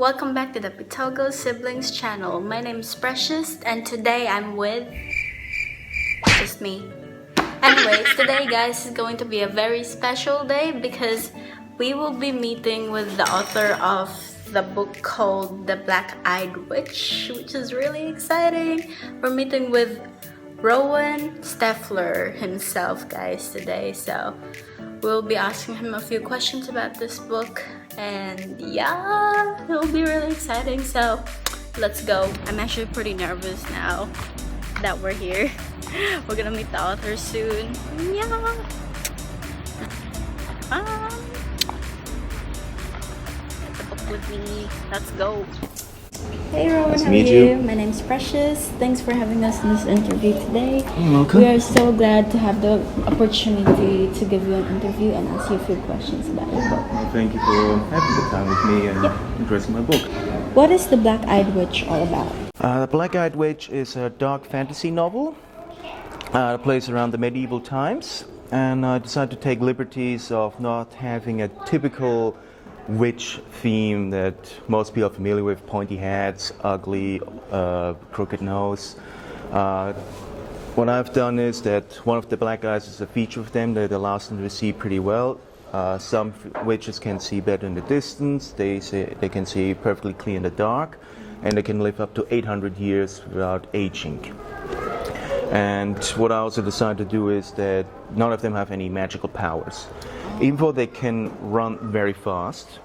welcome back to the Pitogo Siblings channel. My name is Precious and today I'm with just me. Anyways, today guys is going to be a very special day because we will be meeting with the author of the book called The Black-Eyed Witch, which is really exciting. We're meeting with Rowan Steffler himself guys today, so we'll be asking him a few questions about this book, and yeah, it'll be really exciting, so let's go. I'm actually pretty nervous now that we're here. We're gonna meet the author soon. Yeah. Get the book with me. Let's go. Hey Rowan, Nice to how are meet you? you. My name's Precious. Thanks for having us in this interview today. You're welcome. We are so glad to have the opportunity to give you an interview and ask you a few questions about your book. Well, thank you for having the time with me and addressing my book. What is The Black-Eyed Witch all about? The Black-Eyed Witch is a dark fantasy novel. It plays around the medieval times, and I decided to take liberties of not having a typical witch theme that most people are familiar with: pointy hats, ugly, crooked nose. What I've done is that one of the black eyes is a feature of them that allows them to see pretty well. Some witches can see better in the distance. They can see perfectly clear in the dark, and they can live up to 800 years without aging. And what I also decided to do is that none of them have any magical powers. Even though they can run very fast,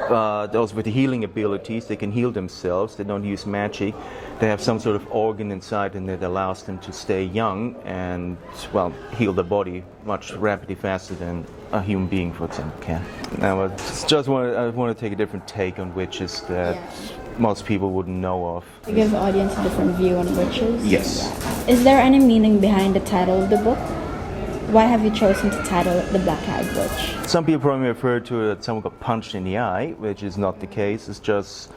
those with the healing abilities, they can heal themselves, they don't use magic, they have some sort of organ inside them that allows them to stay young and, well, heal the body much rapidly faster than a human being, for example, can. Now, I want to take a different take on witches that most people wouldn't know of. To give the audience a different view on witches? Yes. Is there any meaning behind the title of the book? Why have you chosen to title it The Black-Eyed Witch? Some people probably refer to it that someone got punched in the eye, which is not the case. It's just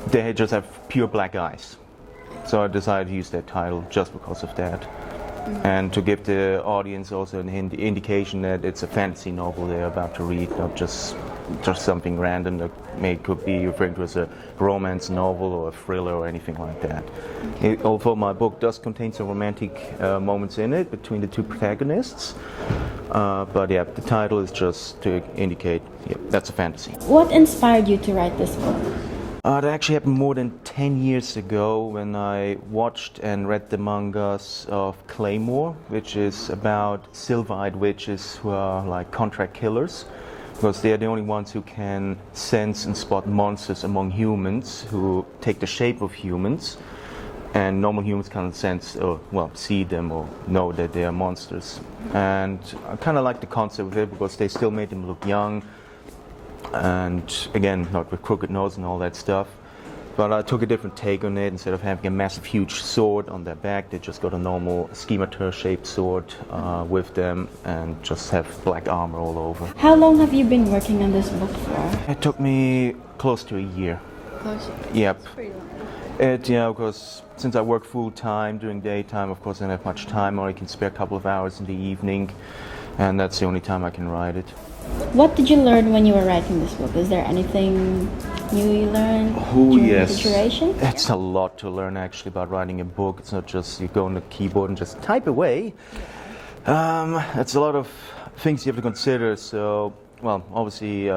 they just have pure black eyes. So I decided to use that title just because of that. And to give the audience also an indication that it's a fantasy novel they're about to read, not just something random that could be referring to as a romance novel or a thriller or anything like that. Although my book does contain some romantic moments in it between the two protagonists, but yeah, the title is just to indicate that's a fantasy. What inspired you to write this book? That actually happened more than 10 years ago when I watched and read the mangas of Claymore, which is about silver-eyed witches who are like contract killers, because they are the only ones who can sense and spot monsters among humans who take the shape of humans, and normal humans can't sense or, well, see them or know that they are monsters. And I kind of like the concept of it because they still made them look young, and again, not with crooked nose and all that stuff. But I took a different take on it. Instead of having a massive, huge sword on their back, they just got a normal scimitar-shaped sword with them and just have black armor all over. How long have you been working on this book for? It took me close to a year. Close. Yep. That's pretty long. Because since I work full-time during daytime, of course I don't have much time, or I can spare a couple of hours in the evening, and that's the only time I can write it. What did you learn when you were writing this book? Is there anything new you learned during the duration? It's a lot to learn actually about writing a book. It's not just you go on the keyboard and just type away. It's a lot of things you have to consider. So, well, obviously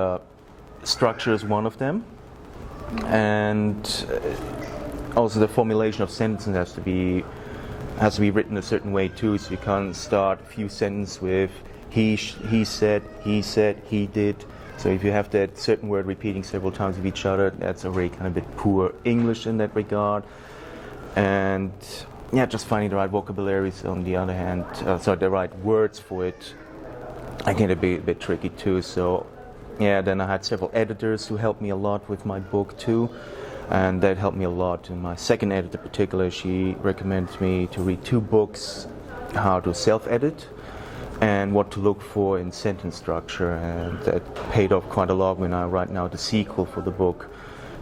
structure is one of them, and also the formulation of sentences has to be written a certain way too. So you can't start a few sentences with he said, he did. So if you have that certain word repeating several times with each other, that's already kind of a bit poor English in that regard. And yeah, just finding the right vocabularies on the other hand, the right words for it, again, a bit tricky too. So yeah, then I had several editors who helped me a lot with my book too. And that helped me a lot. And my second editor in particular, she recommended me to read 2 books, how to self-edit and what to look for in sentence structure, and that paid off quite a lot when I write now the sequel for the book.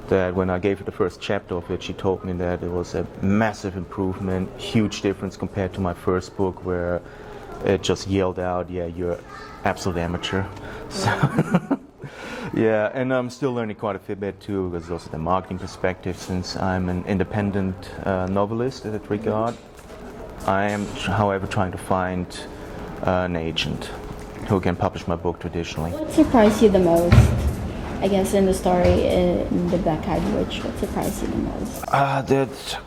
That when I gave her the first chapter of it, she told me that it was a massive improvement, huge difference compared to my first book where it just yelled out, yeah, you're absolute amateur. So Yeah, and I'm still learning quite a bit too, because also the marketing perspective, since I'm an independent novelist in that regard. I am, however, trying to find an agent who can publish my book traditionally. What surprised you the most? I guess in the story in The Black-Eyed Witch, what surprised you the most? That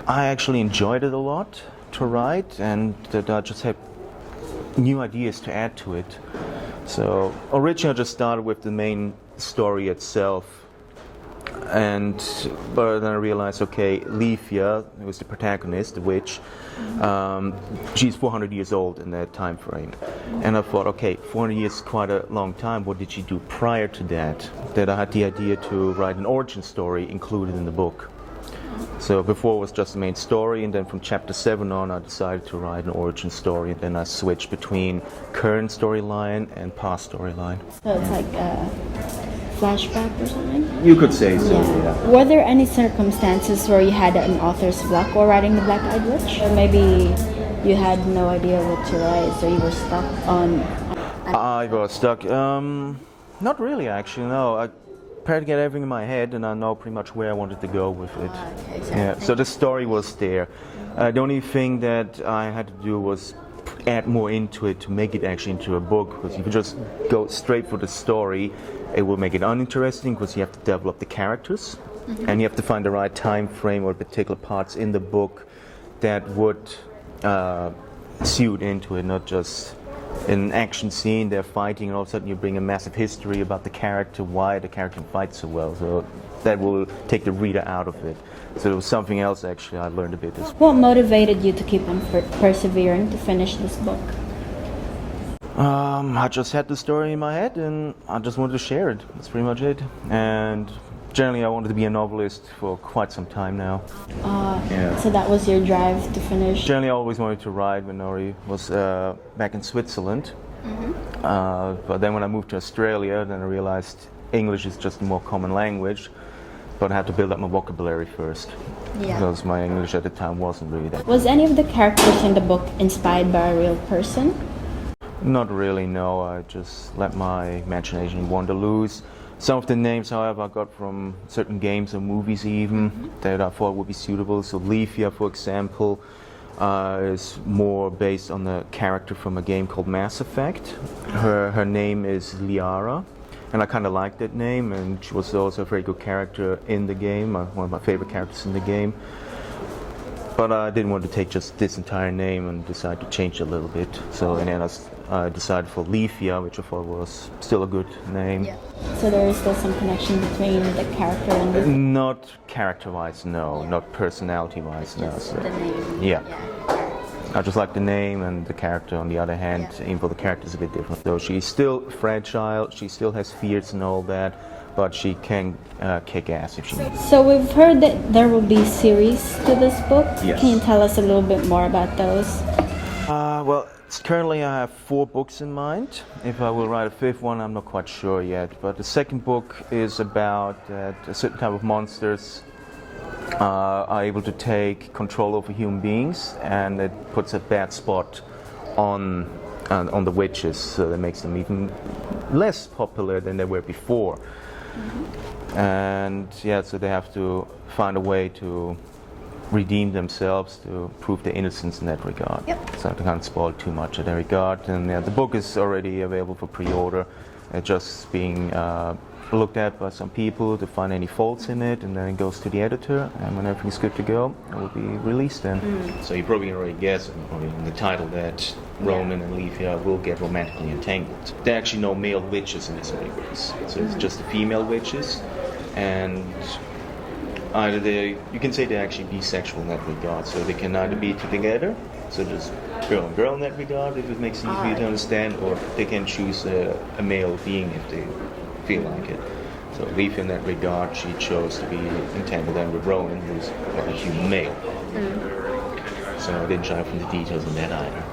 I actually enjoyed it a lot to write, and that I just had new ideas to add to it. So originally I just started with the main story itself, but then I realized, okay, Leafia, who was the protagonist, the witch, she's 400 years old in that time frame. And I thought, okay, 400 years is quite a long time. What did she do prior to that? That I had the idea to write an origin story included in the book. So before it was just the main story, and then from chapter 7 on I decided to write an origin story, and then I switched between current storyline and past storyline. So it's like a flashback or something? You could say so, yeah. Were there any circumstances where you had an author's block while writing The Black-Eyed Witch? Or maybe you had no idea what to write, so you were stuck on... I was stuck. Not really, actually, no. I tried to get everything in my head, and I know pretty much where I wanted to go with it. Okay, Yeah, so the story was there. The only thing that I had to do was add more into it to make it actually into a book, because if you just go straight for the story, it will make it uninteresting, because you have to develop the characters, and you have to find the right time frame or particular parts in the book that would suit into it, not just in an action scene they're fighting and all of a sudden you bring a massive history about the character, why the character fights so well. So that will take the reader out of it. So it was something else actually I learned a bit. What motivated you to keep on persevering to finish this book? I just had the story in my head and I just wanted to share it. That's pretty much it. And generally I wanted to be a novelist for quite some time now. So that was your drive to finish? Generally I always wanted to write when I was back in Switzerland. But then when I moved to Australia, then I realized English is just a more common language. But I had to build up my vocabulary first. Yeah. Because my English at the time wasn't really that. Was any of the characters in the book inspired by a real person? Not really, no. I just let my imagination wander loose. Some of the names, however, I got from certain games or movies even that I thought would be suitable. So Leafia, for example, is more based on the character from a game called Mass Effect. Her name is Liara, and I kind of liked that name, and she was also a very good character in the game, one of my favorite characters in the game. But I didn't want to take just this entire name and decided to change it a little bit. So in the end I decided for Leafia, which I thought was still a good name. Yeah. So there is still some connection between the character and the... Not character-wise, no. Yeah. Not personality-wise, no. Just the name. Yeah. I just like the name, and the character on the other hand, even though the character is a bit different. So she's still fragile, she still has fears and all that, but she can kick ass if she needs. So we've heard that there will be series to this book. Yes. Can you tell us a little bit more about those? Well, currently I have 4 books in mind. If I will write a 5th one, I'm not quite sure yet. But the 2nd book is about that a certain type of monsters are able to take control over human beings, and it puts a bad spot on the witches, so that makes them even less popular than they were before. And yeah, so they have to find a way to redeem themselves, to prove their innocence in that regard. Yep. So I can't spoil too much in that regard. And yeah, the book is already available for pre-order. It's just being looked at by some people to find any faults in it, and then it goes to the editor, and when everything's good to go, it will be released then. So you probably already guessed in the title that Ronan and Leafia will get romantically entangled. There are actually no male witches in this universe, so it's just the female witches, and you can say they're actually bisexual in that regard, so they can either be together, so just girl and girl in that regard, if it makes it easy for you to understand, or they can choose a male being if they feel like it. So Leafia in that regard, she chose to be entangled then with Ronan, who's a human male. So I didn't shy from the details on that either.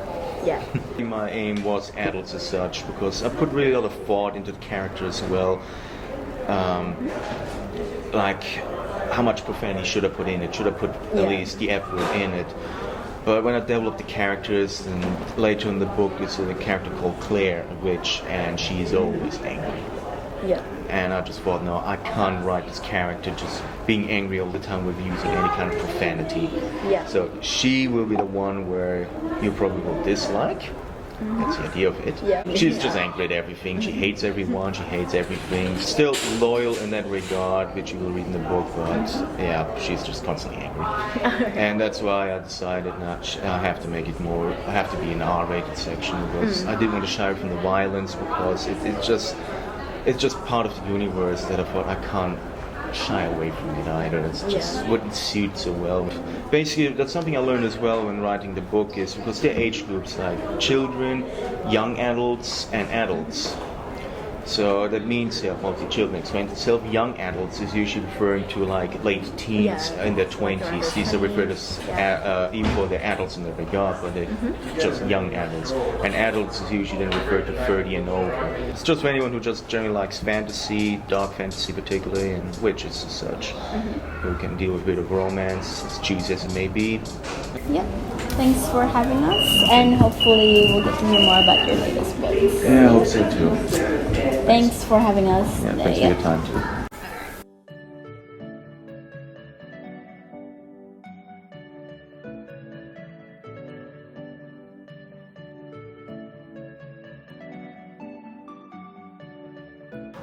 Yeah. My aim was adults as such, because I put really a lot of thought into the character as well. Like, how much profanity should I put in it? Should I put at least the F word in it? But when I developed the characters, and later in the book, it's a character called Claire, a witch, and she's always angry. Yeah. And I just thought, no, I can't write this character just being angry all the time with using any kind of profanity. Yeah. So she will be the one where you probably will dislike. That's the idea of it. Yeah. She's just angry at everything. She hates everyone. She hates everything. Still loyal in that regard, which you will read in the book. But yeah, she's just constantly angry. And that's why I decided I have to make it more. I have to be an R-rated section because I didn't want to shy from the violence because it's just part of the universe that I thought I can't shy away from it either. It's just wouldn't suit so well. Basically, that's something I learned as well when writing the book is because there are age groups like children, young adults, and adults. So that means, the children explained itself. Young adults is usually referring to like late teens in their 20s. These are referred to even though they're adults in that regard, but they're just young adults. And adults is usually then referred to 30 and over. It's just for anyone who just generally likes fantasy, dark fantasy particularly, and witches and such, who can deal with a bit of romance, as juicy as it may be. Yep. Thanks for having us, and hopefully we'll get to hear more about your latest books. Yeah, I hope so too. Thanks for having us. Yeah, thanks for your time too.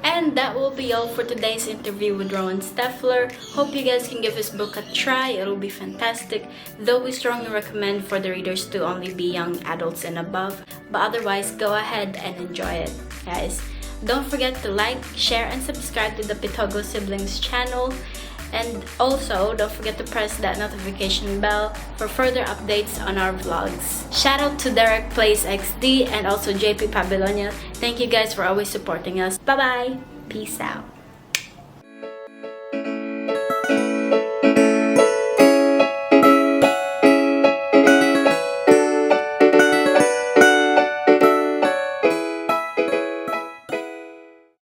And that will be all for today's interview with Rowan Steffler. Hope you guys can give his book a try. It'll be fantastic, though we strongly recommend for the readers to only be young adults and above. But otherwise, go ahead and enjoy it, guys. Don't forget to like, share, and subscribe to the Pitogo Siblings channel. And also, don't forget to press that notification bell for further updates on our vlogs. Shout out to Derek Plays XD and also JP Pabilonia. Thank you guys for always supporting us. Bye-bye. Peace out.